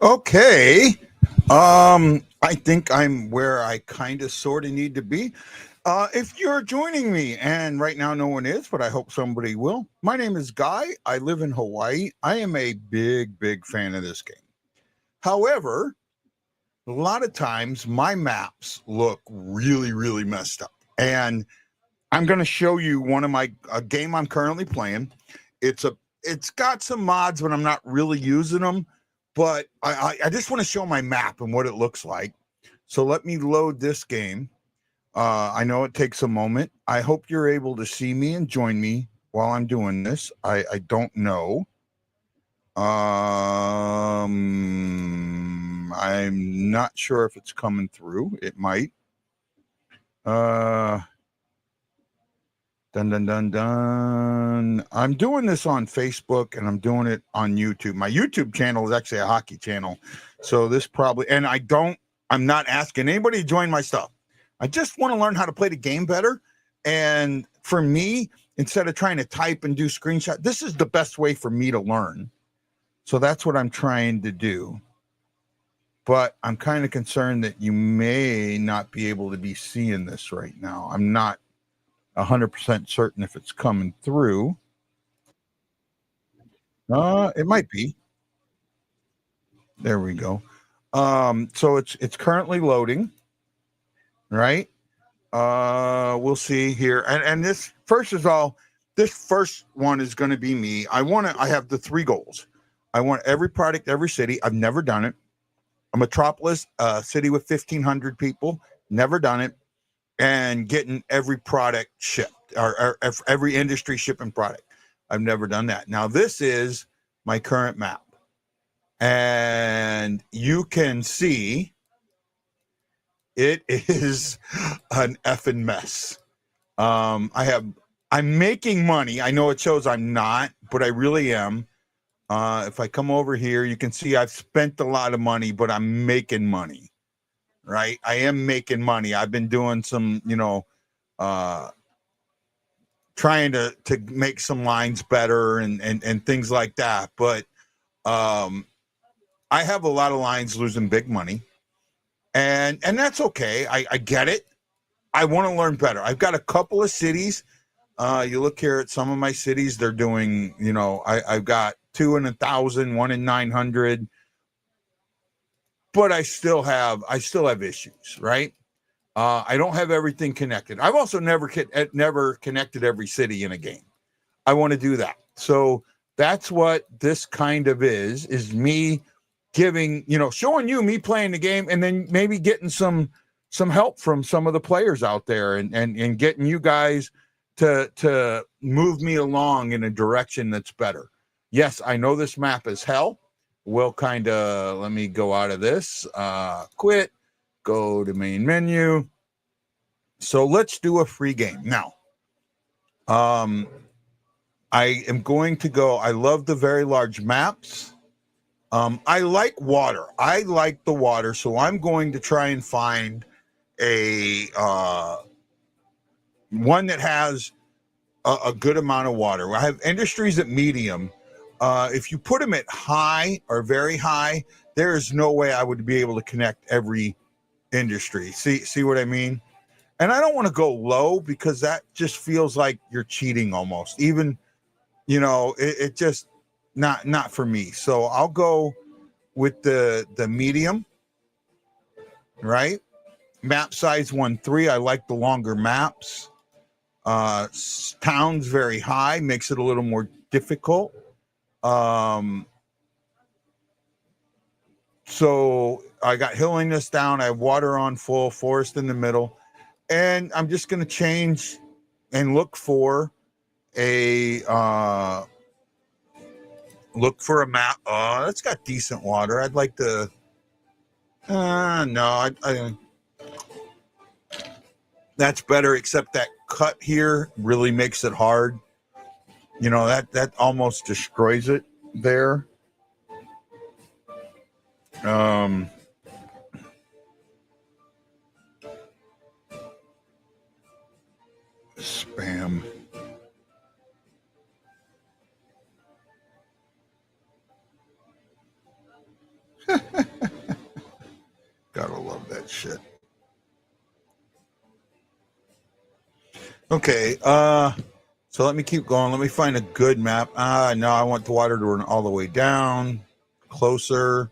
Okay. I think I'm where I kind of sort of need to be. If you're joining me, and right now no one is, but I hope somebody will. My name is Guy. I live in Hawaii. I am a big fan of this game. However, a lot of times my maps look really messed up. And I'm going to show you one of my a game I'm currently playing. It's got some mods, but I'm not really using them. But I just want to show my map and what it looks like. So let me load this game. I know it takes a moment. I hope you're able to see me and join me while I'm doing this. I don't know. I'm not sure if it's coming through. It might. Uh, dun. I'm doing this on Facebook and I'm doing it on YouTube. My YouTube channel is actually a hockey channel. So this probably, and I'm not asking anybody to join my stuff. I just want to learn how to play the game better. And for me, instead of trying to type and do screenshot, this is the best way for me to learn. So that's what I'm trying to do. But I'm kind of concerned that you may not be able to be seeing this right now. I'm not 100% certain if it's coming through. It might be. There we go. So it's currently loading, right? We'll see here. And this this first one is going to be me. I have the three goals. I want every product, every city. I've never done it. A Metropolis, a city with 1,500 people, never done it. And getting every product shipped or every industry shipping product. I've never done that. Now, this is my current map. And you can see it is an effing mess. I'm making money. I know it shows I'm not, but I really am. If I come over here, you can see I've spent a lot of money, but I'm making money, right? I am making money. I've been doing some, trying to make some lines better and things like that. But I have a lot of lines losing big money, and that's okay. I get it. I want to learn better. I've got a couple of cities. You look here at some of my cities; they're doing. I've got 2 in 1,000, 1 in 900, but I still have issues, right? I don't have everything connected. I've also never connected every city in a game. I want to do that. So that's what this kind of is me showing you me playing the game and then maybe getting some help from some of the players out there and getting you guys to move me along in a direction that's better. Yes, I know this map is hell. We'll let me go out of this, quit, go to main menu. So let's do a free game. Now, I am going to go. I love the very large maps. I like water. I like the water. So I'm going to try and find a one that has a good amount of water. I have industries at medium. If you put them at high or very high, there is no way I would be able to connect every industry. See what I mean? And I don't want to go low because that just feels like you're cheating almost. Even, it just not for me. So I'll go with the medium, right? Map size 1.3. I like the longer maps. Towns very high makes it a little more difficult. So I got hilliness down. I have water on full, forest in the middle. And I'm just going to change and look for a map. Oh, that's got decent water. I'd like to. No, that's better. Except that cut here really makes it hard. That almost destroys it there. Spam. that shit. Okay, so let me keep going. Let me find a good map. No, I want the water to run all the way down, closer.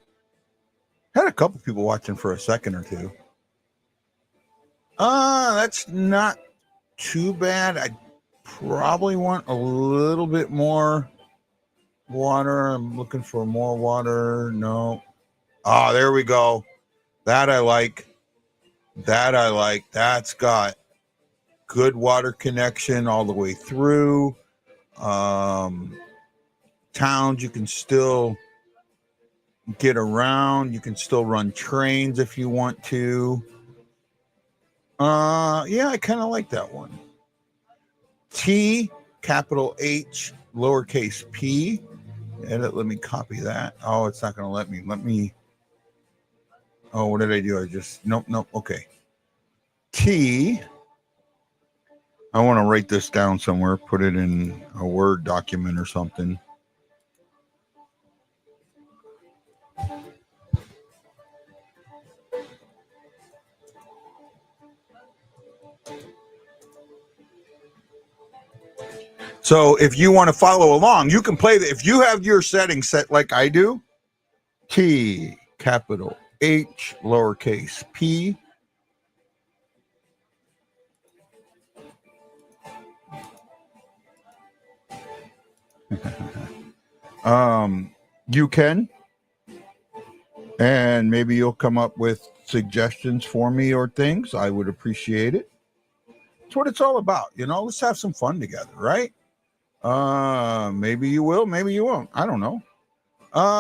Had a couple people watching for a second or two. That's not too bad. I probably want a little bit more water. I'm looking for more water. No. Oh, there we go. That I like. That I like. That's got good water connection all the way through. Towns, you can still get around. You can still run trains if you want to. Yeah, I kind of like that one. T, capital H, lowercase p. Edit, let me copy that. Oh, it's not going to let me. Let me. Oh, what did I do? I just. Nope. Okay. T. I want to write this down somewhere, put it in a Word document or something. So if you want to follow along, you can play that. If you have your settings set like I do, T, capital H, lowercase p. You can, and maybe you'll come up with suggestions for me or things. I would appreciate it. That's what it's all about. Let's have some fun together, right? Maybe you will, maybe you won't. I don't know.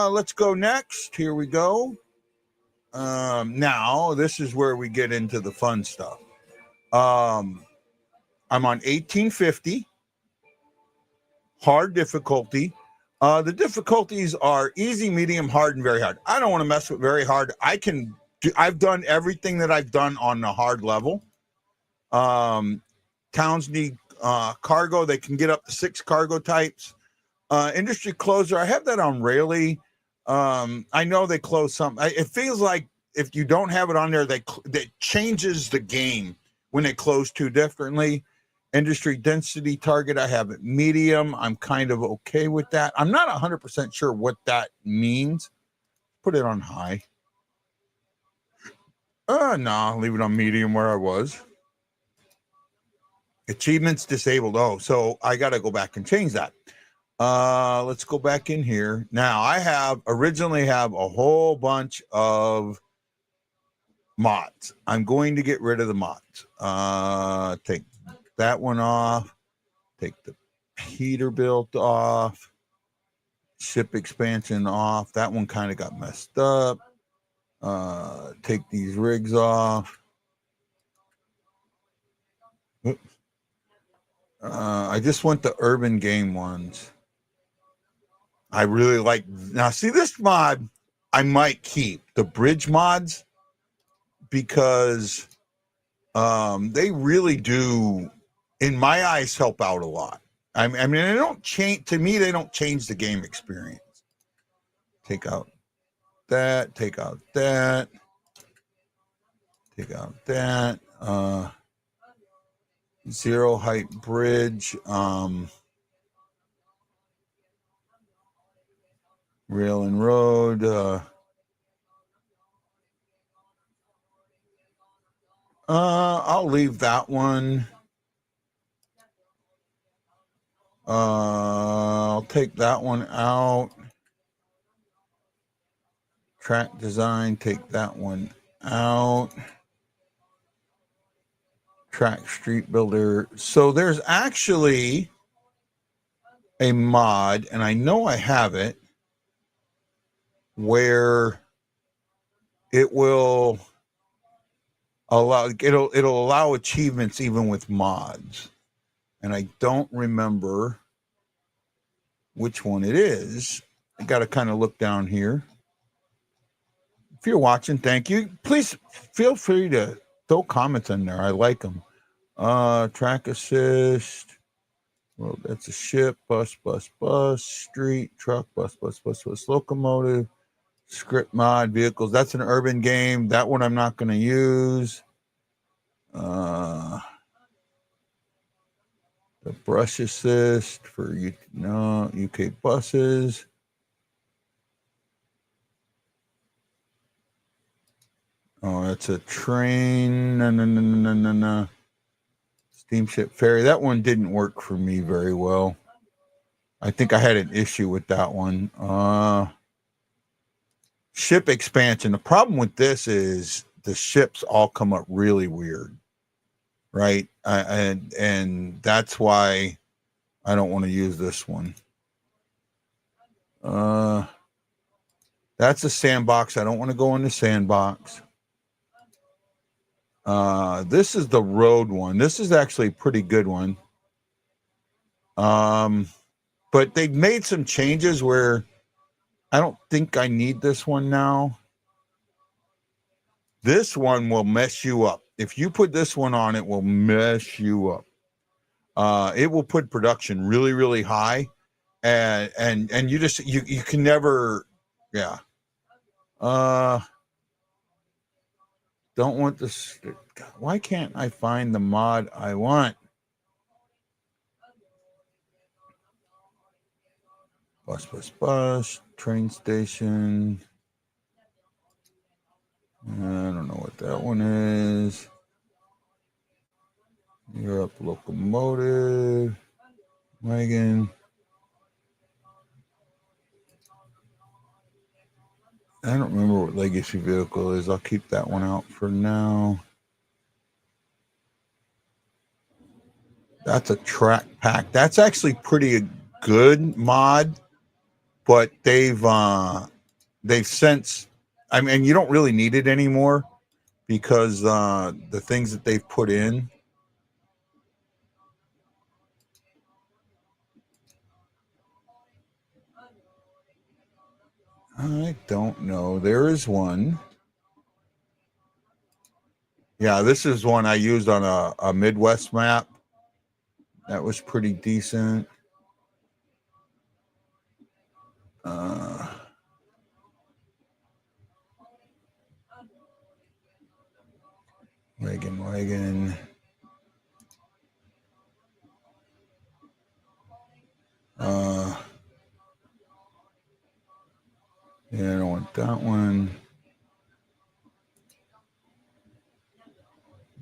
Let's go next. Here we go. Now this is where we get into the fun stuff. I'm on 1850, hard difficulty. The difficulties are easy, medium, hard, and very hard. I don't want to mess with very hard. I've done everything that I've done on the hard level. Towns need cargo. They can get up to 6 cargo types. Industry closer, I have that on rarely. I know they close some. It feels like if you don't have it on there, that changes the game when they close too differently. Industry density target, I have it medium. I'm kind of okay with that. I'm not 100% sure what that means. Put it on high. No, leave it on medium where I was. Achievements disabled. Oh, so I got to go back and change that. Let's go back in here. Now I originally have a whole bunch of mods. I'm going to get rid of the mods. Take that one off. Take the Peterbilt off. Ship expansion off. That one kind of got messed up. Take these rigs off. I just want the urban game ones. I really like. Now, see this mod I might keep. The bridge mods, because they really do, in my eyes, help out a lot. I mean, they don't change. To me, they don't change the game experience. Take out that. Take out that. Take out that. Zero height bridge. Rail and road. I'll leave that one. I'll take that one out. Track design, take that one out. Track street builder. So there's actually a mod, and I know I have it, where it will allow it'll allow achievements even with mods. And I don't remember which one it is. I got to kind of look down here. If you're watching, thank you. Please feel free to throw comments in there. I like them. Track assist. Well, that's a ship, bus, street, truck, bus, locomotive, Script mod vehicles. That's an urban game. That one I'm not going to use. The brush assist for UK buses. Oh, that's a train. No. Steamship ferry. That one didn't work for me very well. I think I had an issue with that one. Ship expansion. The problem with this is the ships all come up really weird, right? And that's why I don't want to use this one. That's a sandbox. I don't want to go in the sandbox. This is the road one. This is actually a pretty good one. But they've made some changes where I don't think I need this one now. This one will mess you up. If you put this one on, it will mess you up. It will put production really, really high, and you just you can never, yeah. Don't want this. Why can't I find the mod I want? Bus, train station. I don't know what that one is. Europe locomotive. Wagon. I don't remember what legacy vehicle is. I'll keep that one out for now. That's a track pack. That's actually pretty good mod, but they've since, I mean, you don't really need it anymore because the things that they've put in. I don't know. There is one. Yeah, this is one I used on a Midwest map. That was pretty decent. Wagon. Yeah, I don't want that one.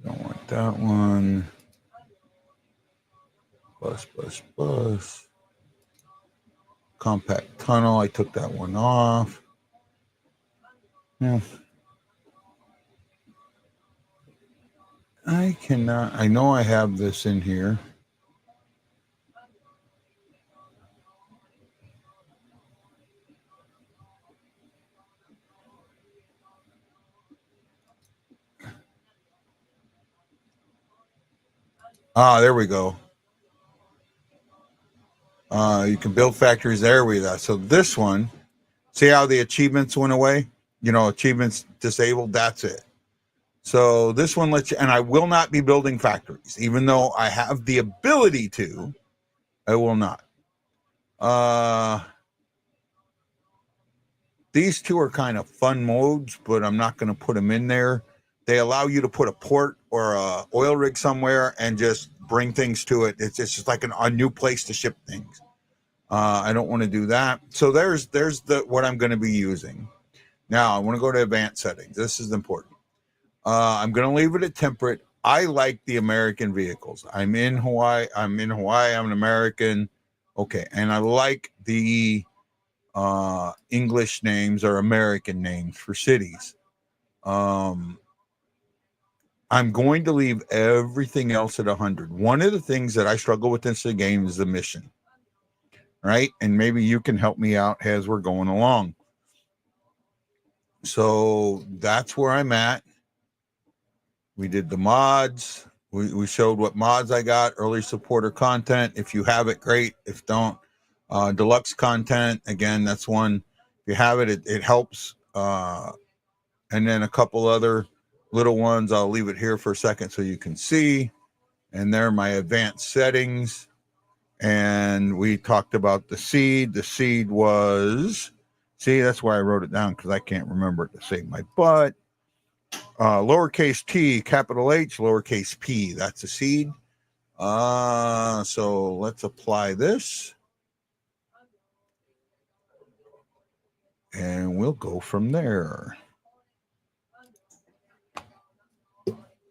Don't want that one. Bus. Compact tunnel. I took that one off. Yeah. I cannot. I know I have this in here. There we go. You can build factories there with that. So this one, see how the achievements went away? You know, achievements disabled. That's it. So this one lets you, and I will not be building factories, even though I have the ability to. I will not. These two are kind of fun modes, but I'm not going to put them in there. They allow you to put a port or a oil rig somewhere and just bring things to it. It's just like a new place to ship things. I don't want to do that. So there's what I'm going to be using. Now I want to go to advanced settings. This is important. I'm going to leave it at temperate. I like the American vehicles. I'm in Hawaii. I'm an American. Okay. And I like the English names or American names for cities. I'm going to leave everything else at 100. One of the things that I struggle with in this game is the mission, right? And maybe you can help me out as we're going along. So that's where I'm at. We did the mods. We showed what mods I got, early supporter content. If you have it, great. If don't, deluxe content, again, that's one. If you have it, it helps. And then a couple other little ones. I'll leave it here for a second so you can see. And there are my advanced settings. And we talked about the seed. The seed was See, that's why I wrote it down, because I can't remember it to save my butt. Lowercase t, capital H, lowercase p. That's a seed. So let's apply this. And we'll go from there.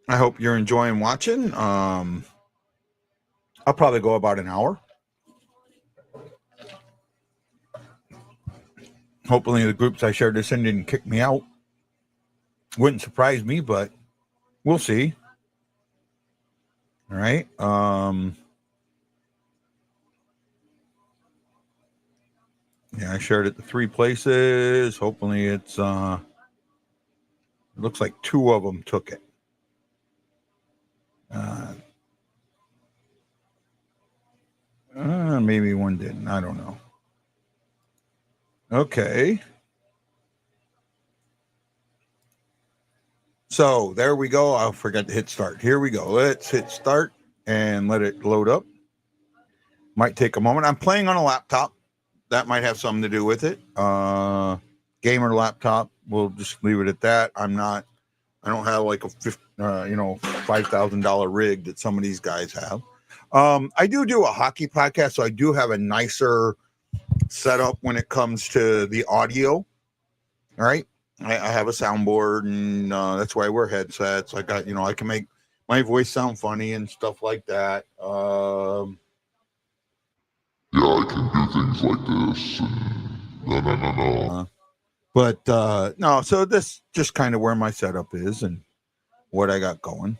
I hope you're enjoying watching. I'll probably go about an hour. Hopefully the groups I shared this in didn't kick me out. Wouldn't surprise me, but we'll see. All right. Yeah, I shared it to 3 places. Hopefully it's it looks like 2 of them took it. Maybe 1 didn't. I don't know. Okay. So there we go. I forgot to hit start. Here we go. Let's hit start and let it load up. Might take a moment. I'm playing on a laptop. That might have something to do with it. Gamer laptop. We'll just leave it at that. I don't have like a $5,000 rig that some of these guys have. I do a hockey podcast, so I do have a nicer setup when it comes to the audio. All right. I have a soundboard, and that's why I wear headsets. I got, I can make my voice sound funny and stuff like that. Yeah, I can do things like this. And no. So this just kind of where my setup is and what I got going.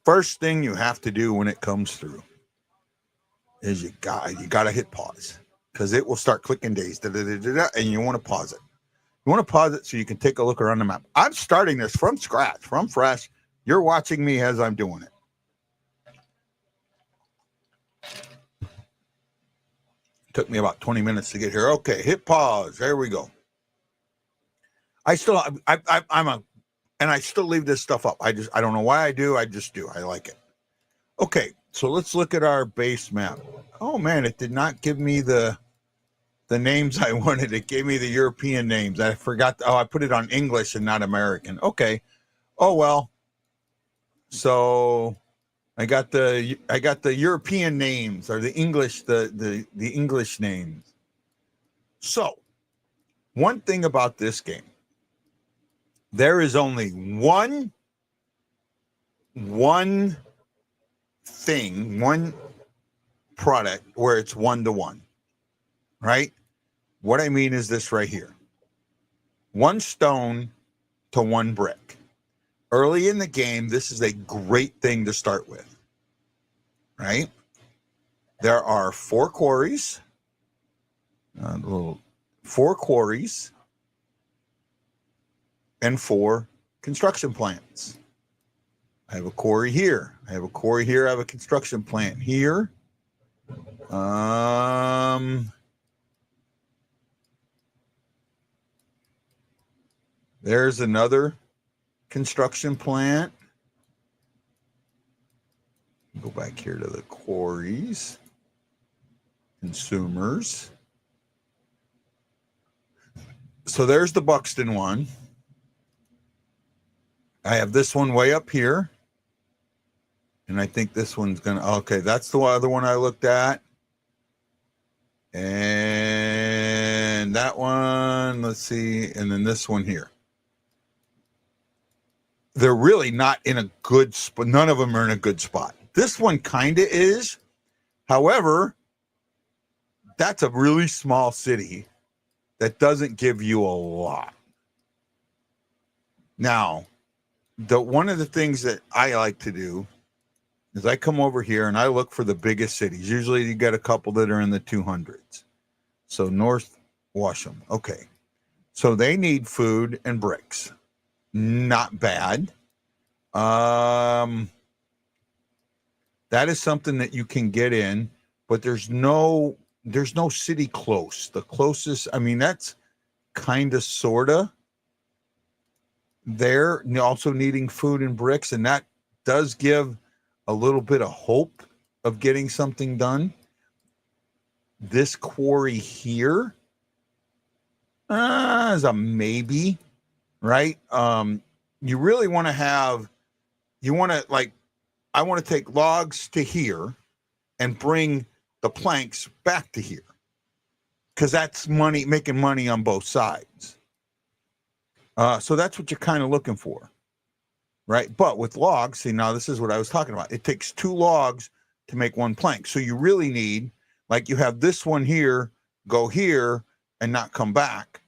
First thing you have to do when it comes through is you got to hit pause, because it will start clicking days, and you want to pause it. You want to pause it so you can take a look around the map. I'm starting this from scratch, from fresh. You're watching me as I'm doing it. Took me about 20 minutes to get here. Okay, hit pause. There we go. I still leave this stuff up. I don't know why I do. I just do. I like it. Okay, so let's look at our base map. Oh man, it did not give me the names I wanted. It gave me the European names. I forgot. I put it on English and not American. Okay. Oh well. So I got the European names, or the English, the English names. So one thing about this game, there is only one thing, one product where it's 1-to-1, right? What I mean is this right here. 1 stone to 1 brick. Early in the game, this is a great thing to start with, right? There are 4 quarries, 4 quarries, and 4 construction plants. I have a quarry here. I have a quarry here. I have a construction plant here. There's another construction plant. Go back here to the quarries, consumers. So there's the Buxton one. I have this one way up here. And I think this one's going to, okay, that's the other one I looked at. And that one, let's see. And then this one here. They're really not in a good spot. None of them are in a good spot. This one kind of is. However, that's a really small city that doesn't give you a lot. Now, one of the things that I like to do is I come over here and I look for the biggest cities. Usually you get a couple that are in the 200s. So North Washington. Okay. So they need food and bricks. Not bad. That is something that you can get in, but there's no city close. The closest, I mean, that's kind of sorta there. Also needing food and bricks, and that does give a little bit of hope of getting something done. this quarry here is a maybe, right? You really want to have, you want to like, I want to take logs to here and bring the planks back to here, because that's money, making money on both sides. So that's what you're kind of looking for, right? But with logs, see, now this is what I was talking about. It takes 2 logs to make 1 plank. So you really need, like, you have this one here, go here and not come back,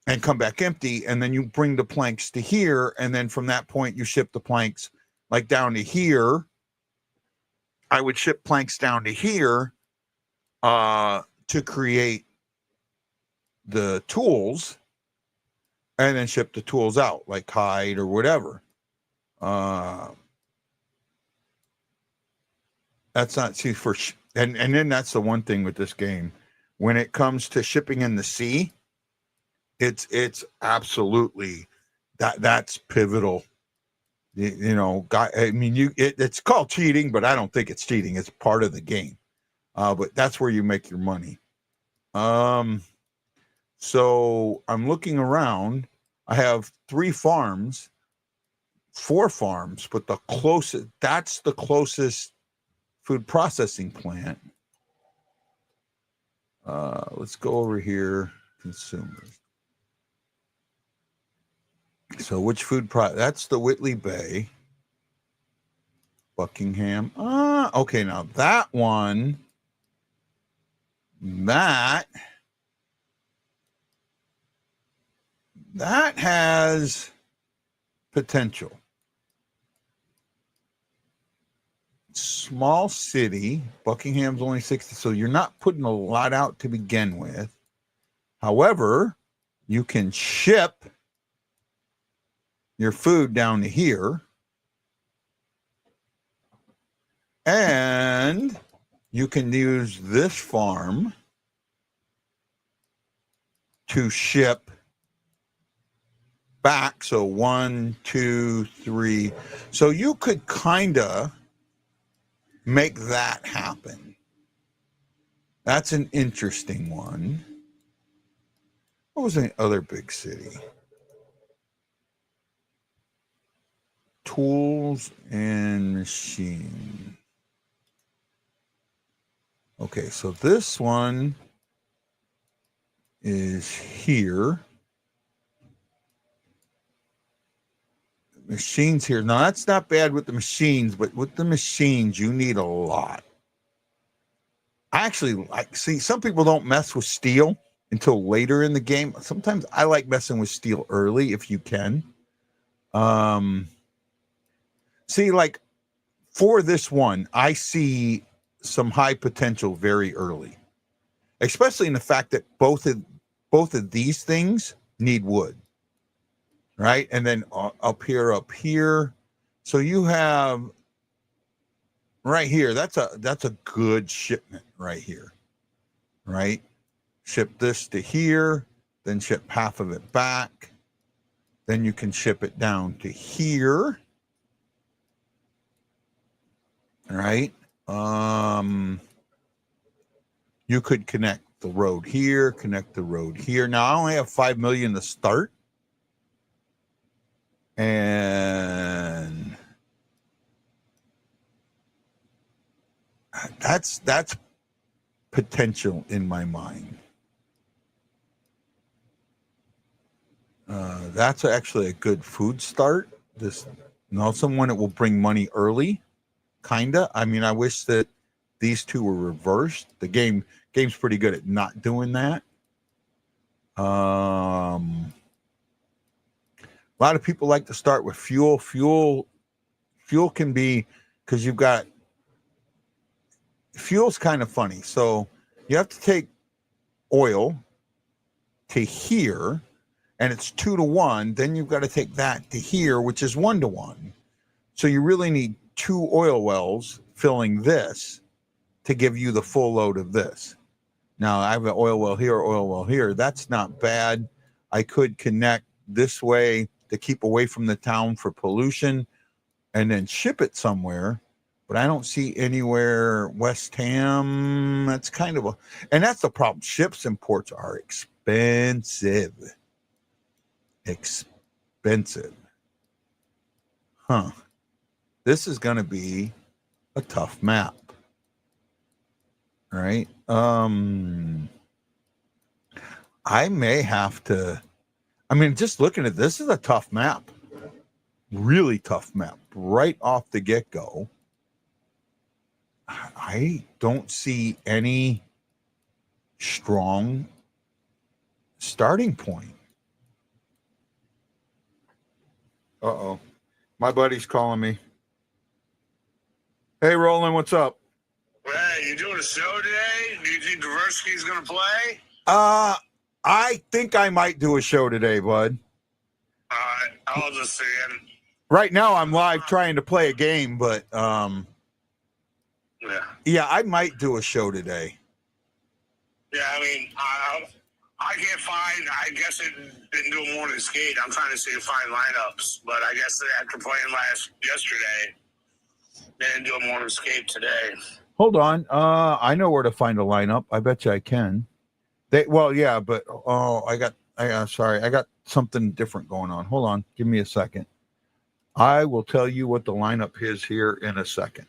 and come back empty. And then you bring the planks to here. And then from that point, you ship the planks like down to here. I would ship planks down to here to create the tools, and then ship the tools out, like hide or whatever. That's not, see, for and then that's the one thing with this game. When it comes to shipping in the sea, it's absolutely that's pivotal. You know, I mean, it's called cheating, but I don't think it's cheating. It's part of the game. But that's where you make your money. So I'm looking around. I have 4 farms, but that's the closest food processing plant. Let's go over here, consumers. So which that's the Whitley Bay, Buckingham. Okay, now that one, that has potential. Small city, Buckingham's only 60, so you're not putting a lot out to begin with. However, you can ship your food down to here, and you can use this farm to ship back. So 1, 2, 3. So you could kind of make that happen. That's an interesting one. What was the other big city? Tools and machine. Okay, so this one is here. Machines here. Now, that's not bad with the machines, but with the machines, you need a lot. I actually see some people don't mess with steel until later in the game. Sometimes I like messing with steel early if you can. See, like for this one, I see some high potential very early, especially in the fact that both of these things need wood, right? And then up here. So you have right here, that's a good shipment right here, right? Ship this to here, then ship half of it back. Then you can ship it down to here. Right? You could connect the road here, connect the road here. Now I only have 5 million to start. And that's potential in my mind. That's actually a good food start. This also one that will bring money early, kinda. I mean, I wish that these two were reversed. The game's pretty good at not doing that. A lot of people like to start with fuel. Fuel can be, because you've got, fuel's kind of funny. So you have to take oil to here, and it's 2 to 1. Then you've got to take that to here, which is 1 to 1. So you really need 2 oil wells filling this to give you the full load of this. Now I have an oil well here. That's not bad. I could connect this way to keep away from the town for pollution and then ship it somewhere. but I don't see anywhere West Ham. That's kind of and that's the problem. Ships and ports are expensive. Expensive. Huh. This is going to be a tough map. Right? I may have to, I mean, just looking at this is a tough map. Really tough map. Right off the get-go. I don't see any strong starting point. Uh-oh. My buddy's calling me. Hey, Roland, what's up? Hey, you doing a show today? Do you think Dvorsky's going to play? I think I might do a show today, bud. All right, I'll just see him. Right now, I'm live trying to play a game, but yeah, I might do a show today. Yeah, I mean, I can't find. I guess it didn't do a morning skate. I'm trying to see to find lineups, but I guess after playing yesterday, they didn't do a morning skate today. Hold on, I know where to find a lineup. I bet you I can. Yeah, but I got something different going on. Hold on, give me a second. I will tell you what the lineup is here in a second.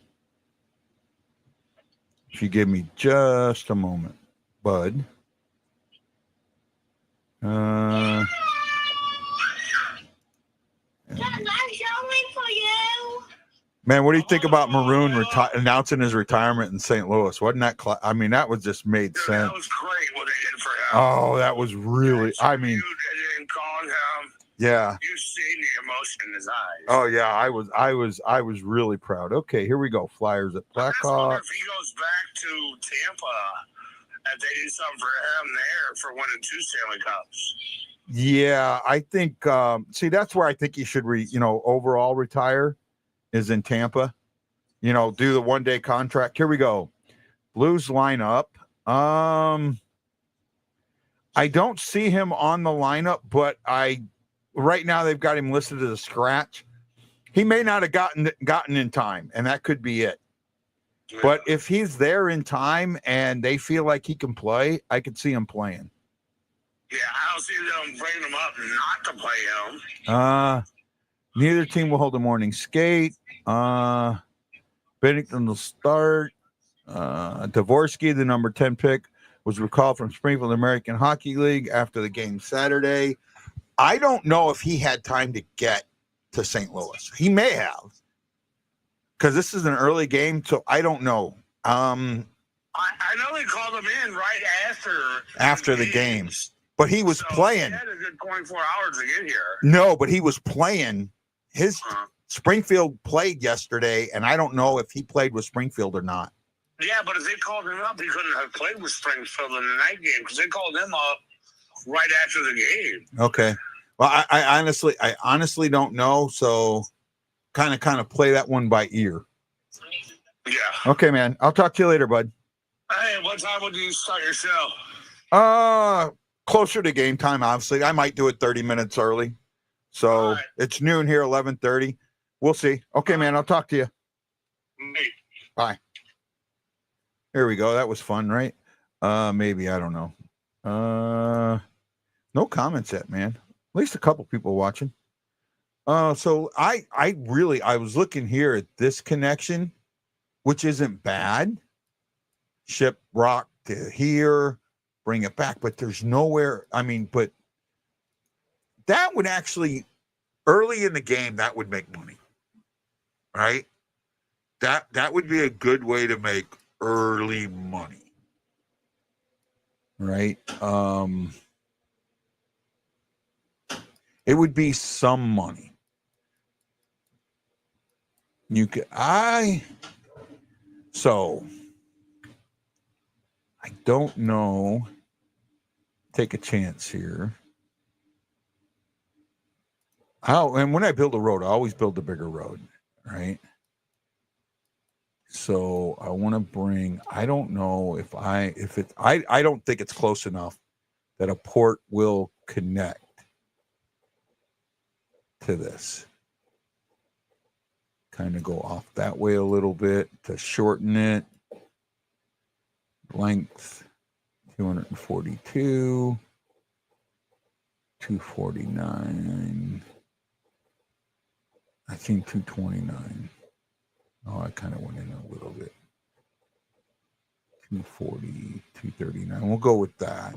If you give me just a moment, bud. Dad, I'm showing for you. Man, what do you think about Maroon announcing his retirement in St. Louis? Wasn't that? I mean, that was just made sense. That was great what they did for him. Oh, that was really. I mean, and calling him. Yeah. You see the emotion in his eyes. Oh yeah, I was really proud. Okay, here we go. Flyers at Blackhawk. If he goes back to Tampa, if they do something for him there for winning 2 Stanley Cups. Yeah, I think. See, that's where I think he should overall retire. Is in Tampa, do the 1-day contract. Here we go. Blues lineup. I don't see him on the lineup, but right now they've got him listed as a scratch. He may not have gotten in time, and that could be it. Yeah. But if he's there in time and they feel like he can play, I could see him playing. Yeah, I don't see them bringing him up not to play him. Neither team will hold a morning skate. Bennington will start. Dvorsky, the number 10 pick, was recalled from Springfield American Hockey League after the game Saturday. I don't know if he had time to get to St. Louis. He may have, because this is an early game, so I don't know. I know they called him in right after the game, but he was playing. He had a good 24 hours to get here. No, but he was playing. His Springfield played yesterday, and I don't know if he played with Springfield or not. Yeah, but if they called him up, he couldn't have played with Springfield in the night game because they called him up right after the game. Okay. Well, I honestly don't know, so kind of play that one by ear. Yeah. Okay, man. I'll talk to you later, bud. Hey, what time would you start your show? Closer to game time, obviously. I might do it 30 minutes early. So It's noon here, 11:30. We'll see. Okay, man. I'll talk to you. Bye. Here we go. That was fun, right? Maybe. I don't know. No comments yet, man. At least a couple people watching. So I was looking here at this connection, which isn't bad. Ship rock to here, bring it back, but there's nowhere. I mean, but that would actually, early in the game, that would make money, right? That would be a good way to make early money, right? It would be some money. So I don't know. Take a chance here. And when I build a road, I always build a bigger road, right? So I want to bring, I don't know I don't think it's close enough that a port will connect to this. kind of go off that way a little bit to shorten it. Length 242, 249. I think 229. Oh, I kind of went in a little bit. 240, 239. We'll go with that.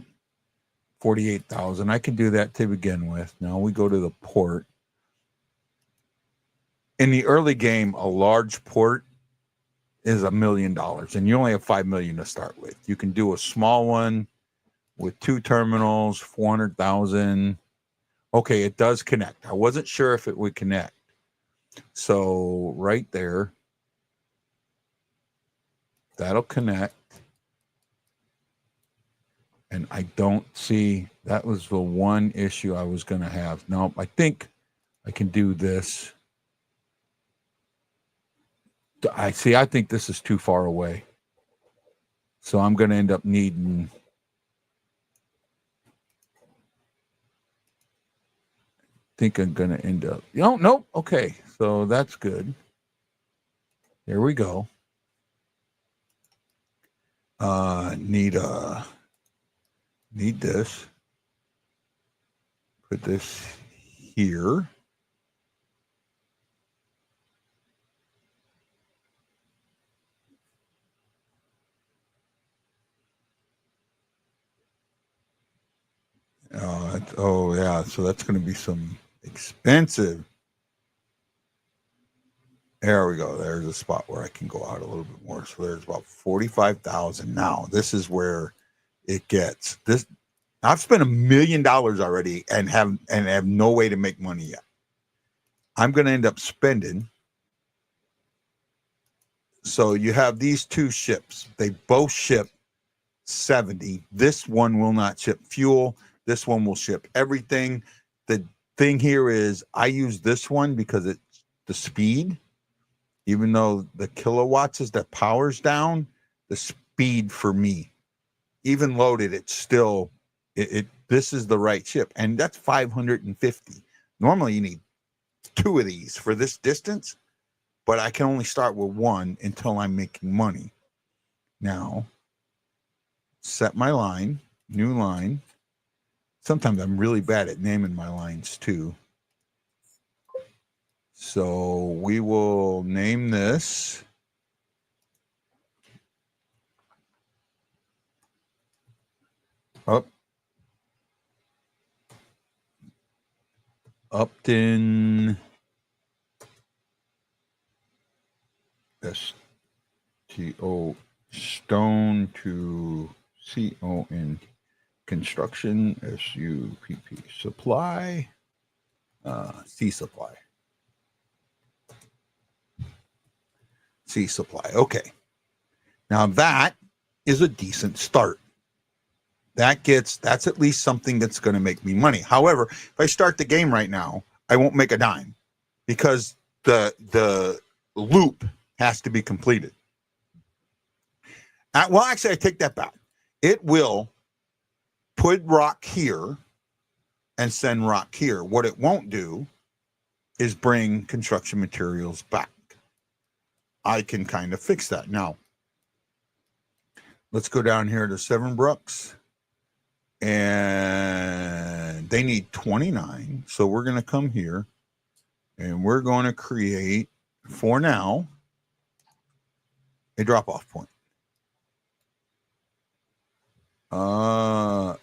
48,000. I can do that to begin with. Now we go to the port. In the early game, a large port is $1 million, and you only have 5 million to start with. You can do a small one with 2 terminals, 400,000. Okay, it does connect. I wasn't sure if it would connect. So right there, that'll connect. And I don't see, that was the one issue I was going to have. No, I think I can do this. I think this is too far away. So I'm going to end up needing, I'm going to end up, nope. Okay. So that's good. There we go. Need this. Put this here. Oh yeah, so that's going to be some expensive. There we go. There's a spot where I can go out a little bit more. So there's about 45,000. Now this is where it gets this. I've spent $1 million already and have no way to make money yet. I'm going to end up spending. So you have these 2 ships. They both ship 70. This one will not ship fuel. This one will ship everything. The thing here is I use this one because it's the speed. Even though the kilowatts is that power's down, the speed for me, even loaded, it's still, this is the right ship. And that's 550. Normally you need 2 of these for this distance, but I can only start with 1 until I'm making money. Now, set my line, new line. Sometimes I'm really bad at naming my lines too. So we will name this Upton STO Stone to CON Construction SUPP Supply C Supply. C Supply. Okay. Now that is a decent start. That's at least something that's going to make me money. However, if I start the game right now, I won't make a dime because the loop has to be completed. Well, actually, I take that back. It will put rock here and send rock here. What it won't do is bring construction materials back. I can kind of fix that. Now, let's go down here to Severnbrooks. And they need 29. So we're going to come here and we're going to create, for now, a drop-off point.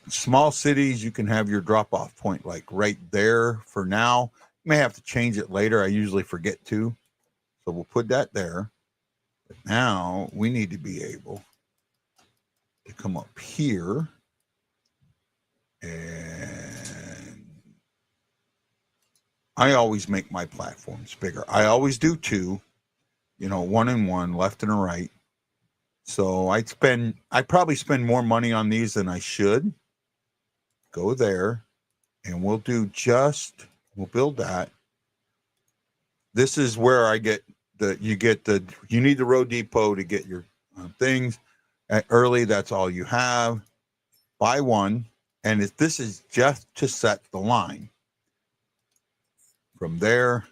Small cities, you can have your drop-off point like right there for now. You may have to change it later. I usually forget to. So we'll put that there. But now we need to be able to come up here. And I always make my platforms bigger. I always do 2, 1 and 1, left and a right. So I probably spend more money on these than I should. Go there and we'll build that. This is where I get you need the road depot to get your things. At early, that's all you have. Buy 1. And this is just to set the line. From there,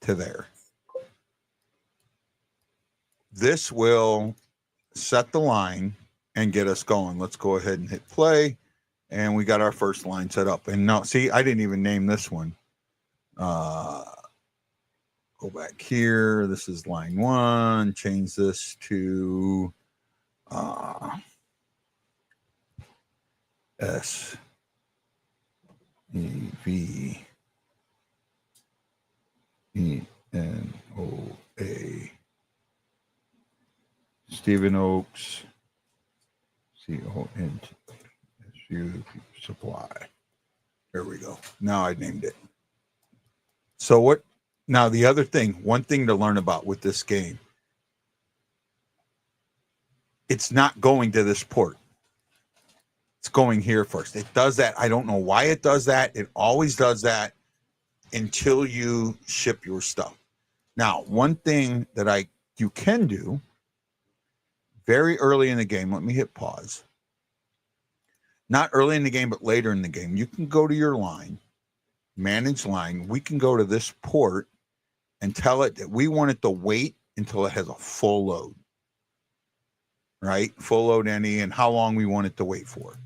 to there. This will set the line and get us going. Let's go ahead and hit play. And we got our first line set up. And now, see, I didn't even name this one. Go back here. This is line 1. Change this to S E V E N O A. Stephen Oaks, CONSU Supply. There we go. Now I named it. So what? Now the other thing, one thing to learn about with this game, it's not going to this port. It's going here first. It does that. I don't know why it does that. It always does that until you ship your stuff. Now, one thing that you can do very early in the game, let me hit pause. Not early in the game, but later in the game, you can go to your line, manage line. We can go to this port and tell it that we want it to wait until it has a full load, right? Full load any and how long we want it to wait for.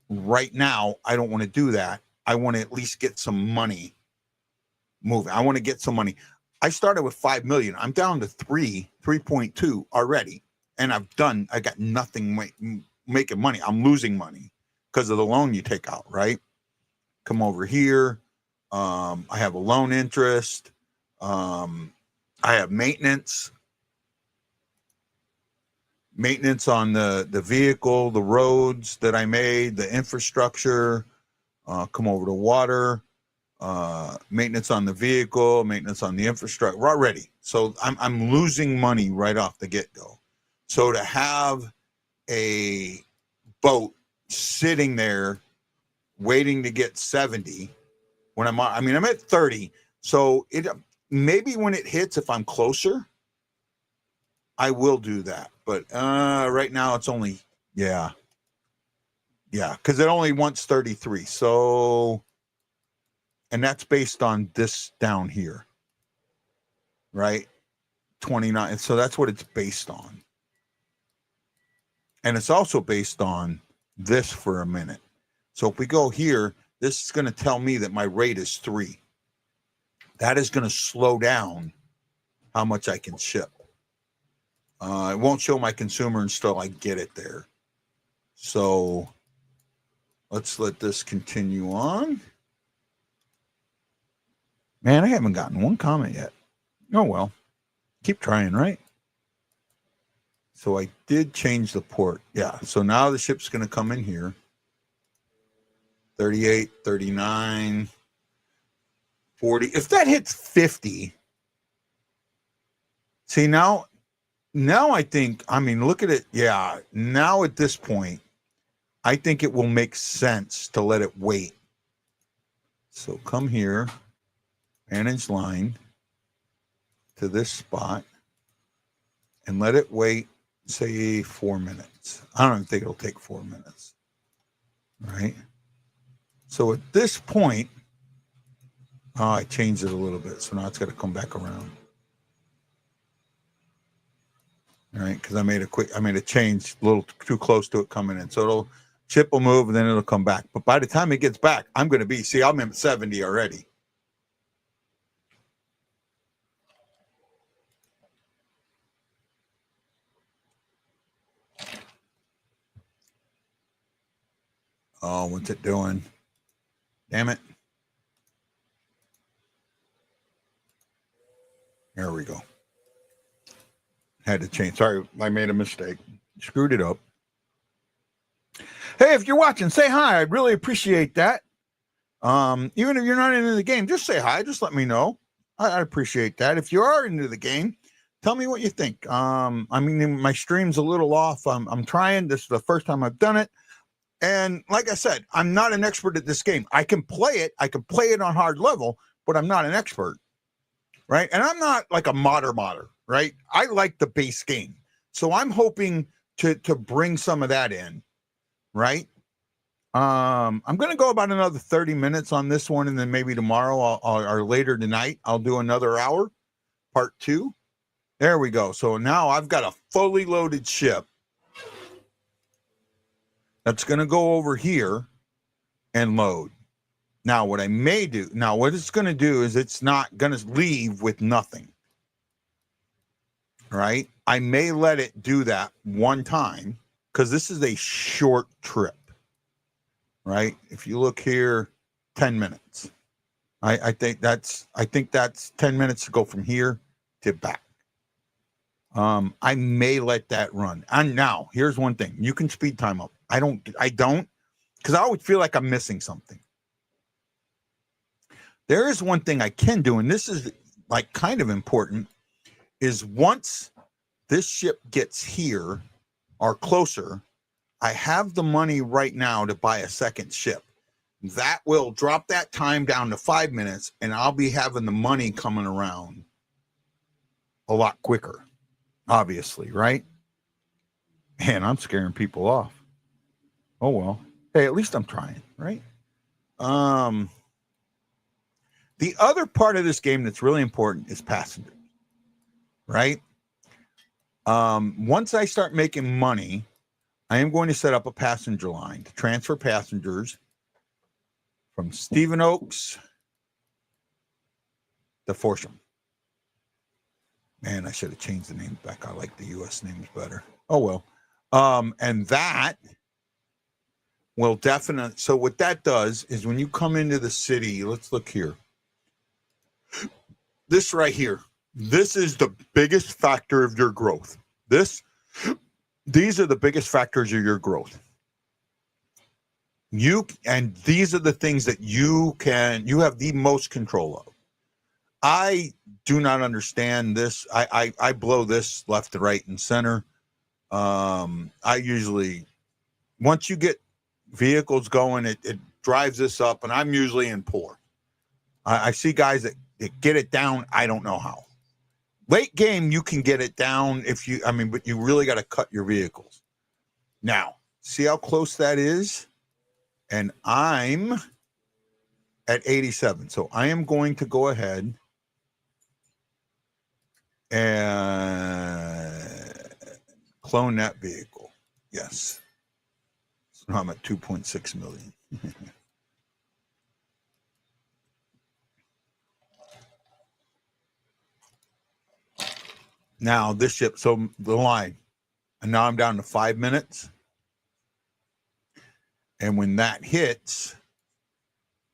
Right now, I don't want to do that. I want to at least get some money moving. I want to get some money. I started with 5 million. I'm down to 3.2 already. And I got nothing making money. I'm losing money because of the loan you take out, right? Come over here. I have a loan interest. I have maintenance. Maintenance on the vehicle, the roads that I made, the infrastructure. Come over to water. Maintenance on the vehicle, maintenance on the infrastructure. We're already. So I'm losing money right off the get-go. So to have a boat sitting there waiting to get 70 when I'm at 30. So it maybe when it hits, if I'm closer, I will do that. But right now it's only, yeah, because it only wants 33. So, and that's based on this down here, right? 29. So that's what it's based on. And it's also based on this for a minute. So if we go here, this is going to tell me that my rate is 3. That is going to slow down how much I can ship. It won't show my consumer until I get it there. So let's let this continue on. Man, I haven't gotten one comment yet. Oh, well. Keep trying, right? So I did change the port. Yeah. So now the ship's going to come in here. 38, 39, 40. If that hits 50. See, now I think, look at it. Yeah. Now at this point, I think it will make sense to let it wait. So come here, manage line to this spot and let it wait. Say 4 minutes. I don't even think it'll take 4 minutes. Right? So at this point, I changed it a little bit. So now it's got to come back around. All right, because I made a change a little too close to it coming in. So ship will move and then it'll come back. But by the time it gets back, I'm at 70 already. Oh, what's it doing? Damn it. There we go. Had to change. Sorry, I made a mistake. Screwed it up. Hey, if you're watching, say hi. I'd really appreciate that. Even if you're not into the game, just say hi. Just let me know. I'd appreciate that. If you are into the game, tell me what you think. My stream's a little off. I'm trying. This is the first time I've done it. And like I said, I'm not an expert at this game. I can play it. I can play it on hard level, but I'm not an expert, right? And I'm not like a modder, right? I like the base game. So I'm hoping to bring some of that in, right? I'm going to go about another 30 minutes on this one, and then maybe tomorrow or later tonight, I'll do another hour, part 2. There we go. So now I've got a fully loaded ship that's going to go over here and load. Now, what it's going to do is it's not going to leave with nothing. Right? I may let it do that one time because this is a short trip. Right? If you look here, 10 minutes. I think that's 10 minutes to go from here to back. I may let that run. And now here's one thing. You can speed time up. I don't, because I always feel like I'm missing something. There is one thing I can do, and this is like kind of important, is once this ship gets here or closer, I have the money right now to buy a second ship. That will drop that time down to 5 minutes, and I'll be having the money coming around a lot quicker, obviously, right? Man, I'm scaring people off. Oh, well. Hey, at least I'm trying, right? The other part of this game that's really important is passengers, right? Once I start making money, I am going to set up a passenger line to transfer passengers from Stephen Oaks to Forsham. Man, I should have changed the name back. I like the U.S. names better. Oh, well. And that will definitely... So what that does is when you come into the city, let's look here. This right here. This is the biggest factor of your growth. These are the biggest factors of your growth. And these are the things that you have the most control of. I do not understand this. I blow this left to right and center. I usually, once you get vehicles going, it drives this up, and I'm usually in poor. I see guys that get it down. I don't know how. Late game, you can get it down but you really got to cut your vehicles. Now, see how close that is? And I'm at 87. So I am going to go ahead and clone that vehicle. Yes. So now I'm at 2.6 million. Now this ship, so the line, and now I'm down to 5 minutes. And when that hits,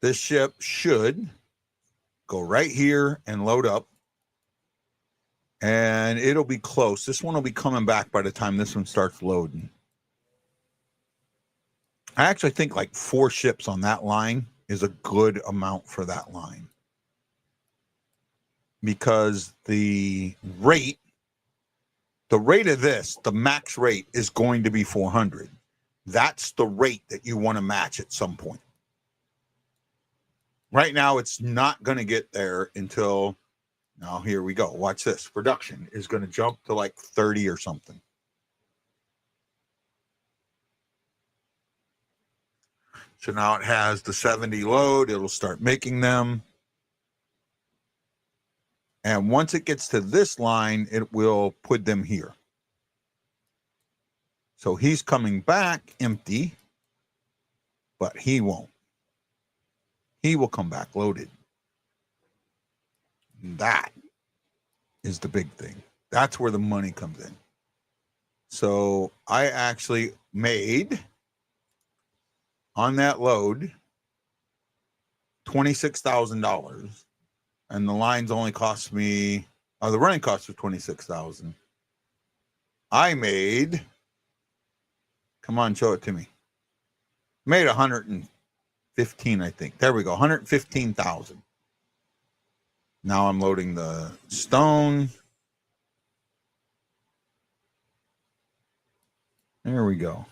this ship should go right here and load up. And it'll be close. This one will be coming back by the time this one starts loading. I actually think like 4 ships on that line is a good amount for that line. Because the rate of this, the max rate is going to be 400. That's the rate that you want to match at some point. Right now, it's not going to get there until, now here we go. Watch this. Production is going to jump to like 30 or something. So now it has the 70 load. It'll start making them. And once it gets to this line, it will put them here. So he's coming back empty, but he won't. He will come back loaded. That is the big thing. That's where the money comes in. So I actually made on that load $26,000. And the lines only cost me, the running cost was $26,000. I made, come on, show it to me. Made 115, I think. There we go, 115,000. Now I'm loading the stone. There we go.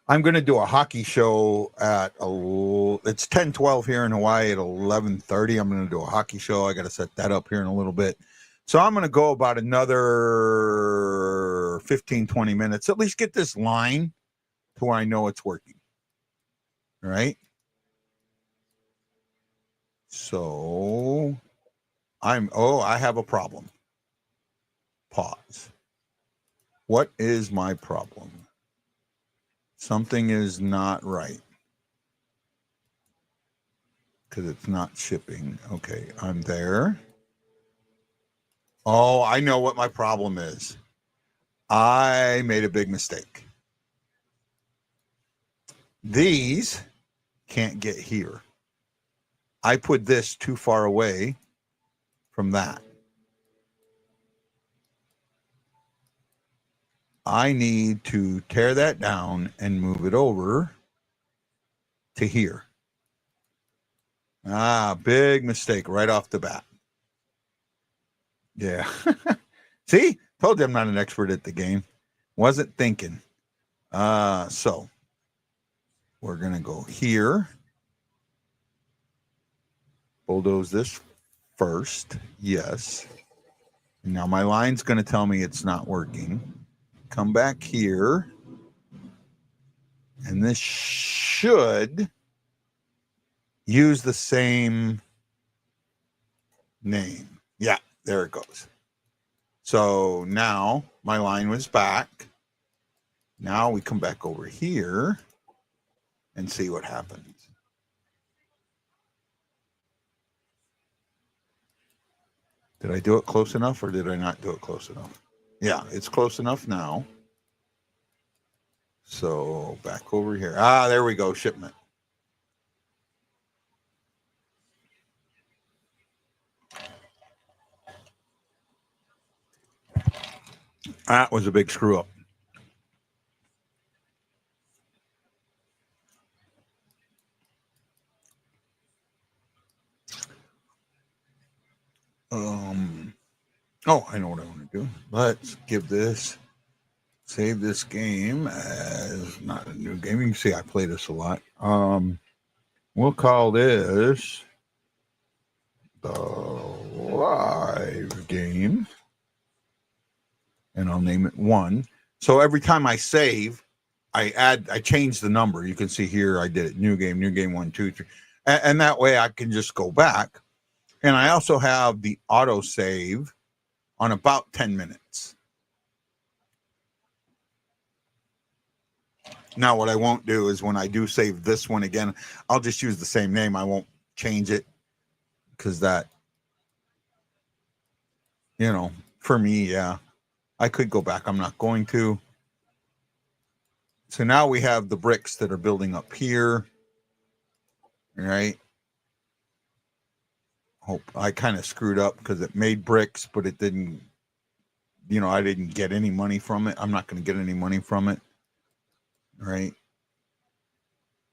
I'm going to do a hockey show at, it's 10:12 here in Hawaii at 11:30. I'm going to do a hockey show. I got to set that up here in a little bit. So I'm going to go about another 15, 20 minutes, at least get this line to where I know it's working. All right. So I have a problem. Pause. What is my problem? Something is not right. Because it's not shipping. Okay, I'm there. Oh, I know what my problem is. I made a big mistake. These can't get here. I put this too far away from that. I need to tear that down and move it over to here. Big mistake right off the bat. Yeah. See, told you I'm not an expert at the game. Wasn't thinking. So we're going to go here. Bulldoze this first. Yes. Now my line's going to tell me it's not working. Come back here. And this should use the same name. Yeah, there it goes. So now my line was back. Now we come back over here and see what happens. Did I do it close enough or did I not do it close enough? Yeah, it's close enough now. So back over here. There we go, shipment. That was a big screw up. I know what I want to do. Let's give this, save this game as not a new game. You can see I play this a lot. We'll call this the live game. And I'll name it 1. So every time I save, I change the number. You can see here I did it. New game 1, 2, 3. And that way I can just go back. And I also have the auto save on about 10 minutes. Now, what I won't do is when I do save this one again, I'll just use the same name. I won't change it because that, for me, yeah, I could go back. I'm not going to. So now we have the bricks that are building up here. All right. Hope I kind of screwed up because it made bricks, but it didn't, I didn't get any money from it. I'm not going to get any money from it. All right.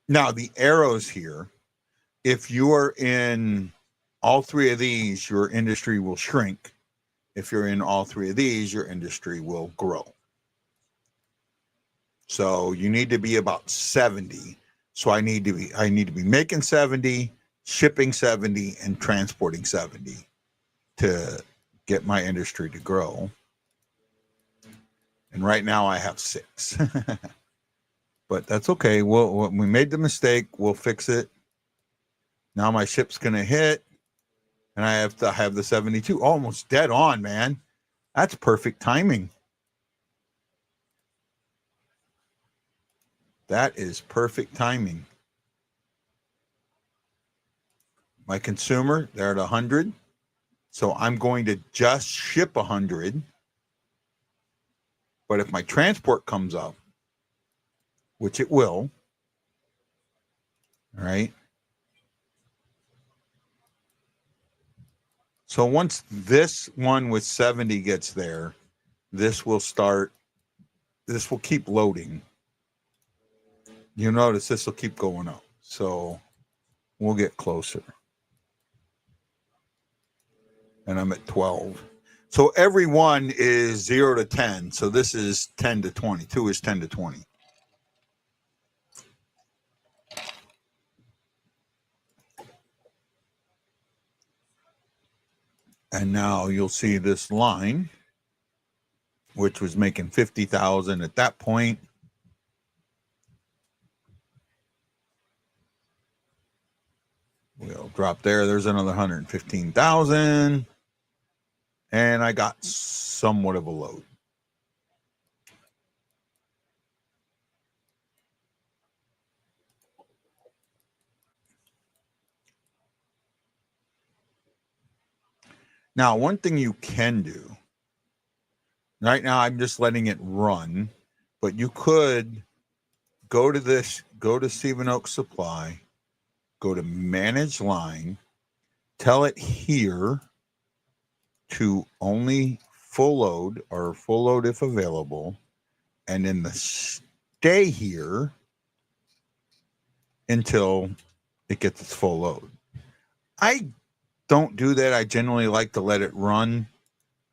Now the arrows here, if you are in all 3 of these, your industry will shrink. If you're in all 3 of these, your industry will grow. So you need to be about 70. So I need to be making 70, shipping 70, and transporting 70 to get my industry to grow. And right now I have 6. But that's okay. We made the mistake. We'll fix it. Now my ship's going to hit. And I have to have the 72. Almost dead on, man. That's perfect timing. That is perfect timing. My consumer, they're at 100. So I'm going to just ship 100. But if my transport comes up, which it will, all right. So once this one with 70 gets there, this will keep loading. You notice this will keep going up. So we'll get closer. And I'm at 12. So every one is 0 to 10. So this is 10 to 20. 2 is 10 to 20. And now you'll see this line, which was making 50,000 at that point. drop there. There's another 115,000. And I got somewhat of a load. Now, one thing you can do, right now I'm just letting it run, but you could go to this, go to Stephen Oak Supply, go to Manage Line, tell it here to only full load or full load if available, and then the stay here until it gets its full load. I don't do that. I generally like to let it run.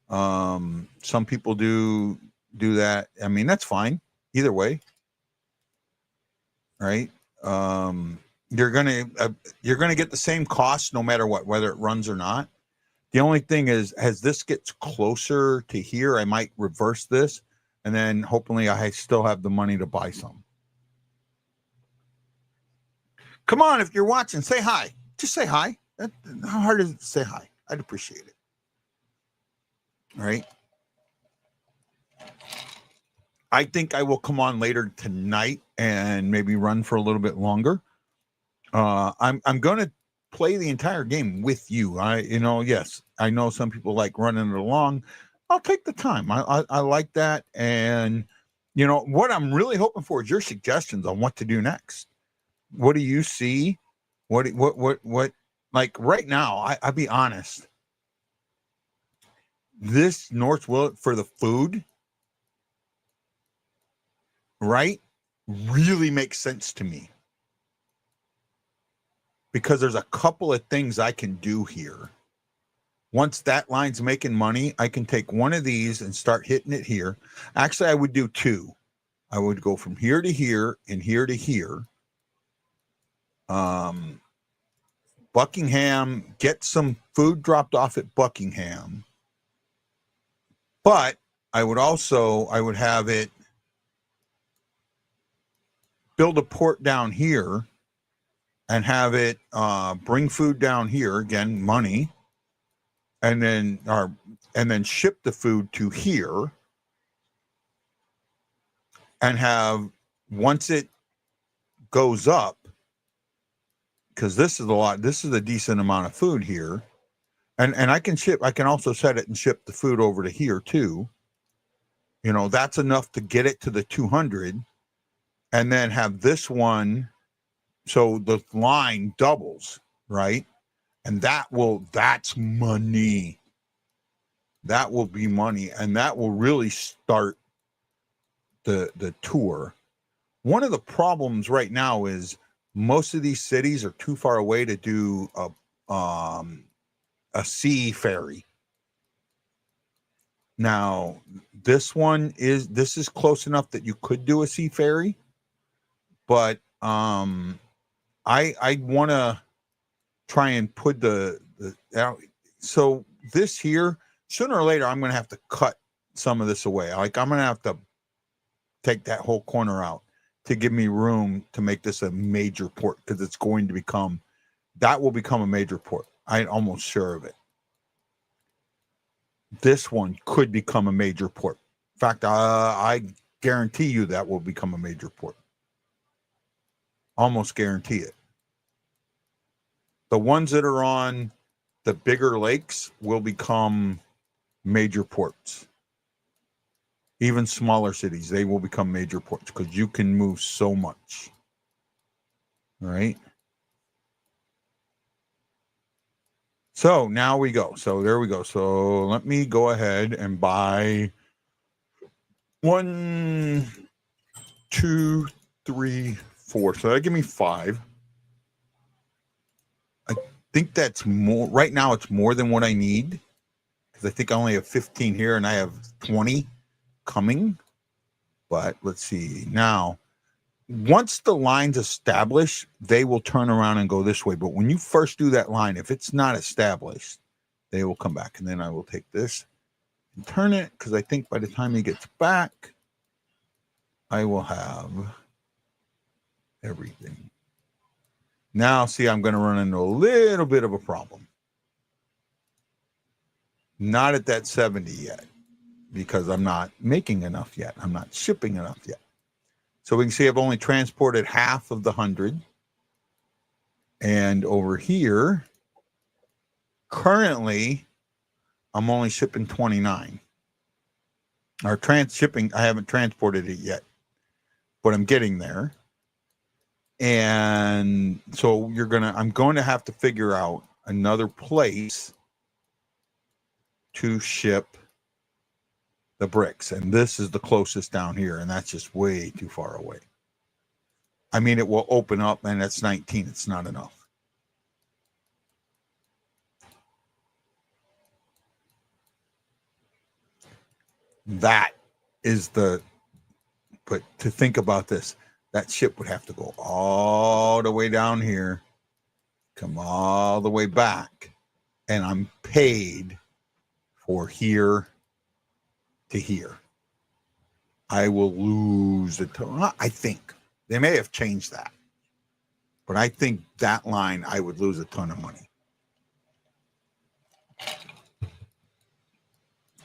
Some people do that. I mean, that's fine either way, right? You're gonna get the same cost no matter what, whether it runs or not. The only thing is, as this gets closer to here, I might reverse this, and then hopefully I still have the money to buy some. Come on, if you're watching, say hi. Just say hi. How hard is it to say hi? I'd appreciate it. All right. I think I will come on later tonight and maybe run for a little bit longer. I'm going to play the entire game with you. Yes, I know some people like running it along. I'll take the time. I like that. And what I'm really hoping for is your suggestions on what to do next. What do you see? What like right now, I'll be honest. This North Willett for the food, right, really makes sense to me. Because there's a couple of things I can do here. Once that line's making money, I can take one of these and start hitting it here. Actually, I would do two. I would go from here to here and here to here. Buckingham, get some food dropped off at Buckingham. But I would have it build a port down here and have it bring food down here, again, money, and then ship the food to here, and have, once it goes up, because this is a decent amount of food here, and I can also set it and ship the food over to here too. That's enough to get it to the 200, and then have this one, so the line doubles, right? And that's money. That will be money, and that will really start the tour. One of the problems right now is most of these cities are too far away to do a sea ferry. Now, this is close enough that you could do a sea ferry, but I want to try and put so this here, sooner or later, I'm going to have to cut some of this away. Like, I'm going to have to take that whole corner out to give me room to make this a major port, because it's going to become a major port. I'm almost sure of it. This one could become a major port. In fact, I guarantee you that will become a major port. Almost guarantee it. The ones that are on the bigger lakes will become major ports. Even smaller cities, they will become major ports because you can move so much. All right. So now we go. So there we go. So let me go ahead and buy 1, 2, 3, 4. So that give me 5. I think that's more. Right now, it's more than what I need, because I think I only have 15 here and I have 20 coming. But let's see. Now, once the line's established, they will turn around and go this way. But when you first do that line, if it's not established, they will come back. And then I will take this and turn it, because I think by the time he gets back, I will have everything. Now, see, I'm going to run into a little bit of a problem. Not at that 70 yet, because I'm not making enough yet. I'm not shipping enough yet. So we can see I've only transported half of the 100. And over here, currently, I'm only shipping 29. Or shipping, I haven't transported it yet, but I'm getting there. And so I'm going to have to figure out another place to ship the bricks. And this is the closest down here, and that's just way too far away. I mean, it will open up, and that's 19. It's not enough. That is but to think about this, that ship would have to go all the way down here, come all the way back, and I'm paid for here to here. I will lose a ton. I think they may have changed that, but I think that line, I would lose a ton of money.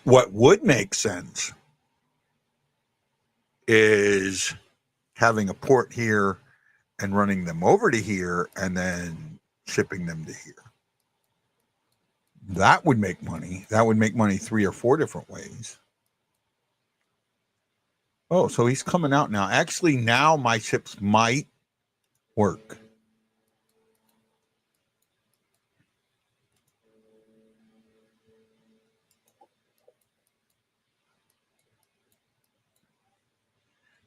What would make sense is having a port here and running them over to here and then shipping them to here. That would make money. That would make money 3 or 4 different ways. Oh, so he's coming out now. Actually, now my ships might work.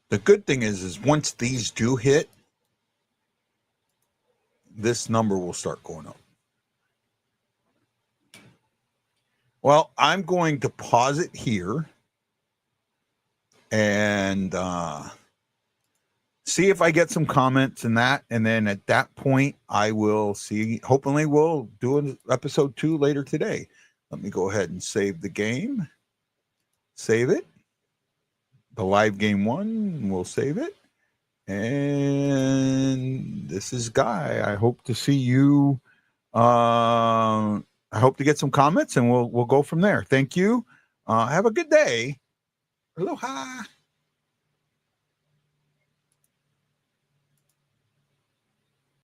The good thing is once these do hit, this number will start going up. Well, I'm going to pause it here and see if I get some comments in that. And then at that point, I will see. Hopefully, we'll do an episode 2 later today. Let me go ahead and save the game. Save it. The live game 1, we'll save it. And this is Guy. I hope to see you. I hope to get some comments, and we'll go from there. Thank you. Have a good day. Aloha.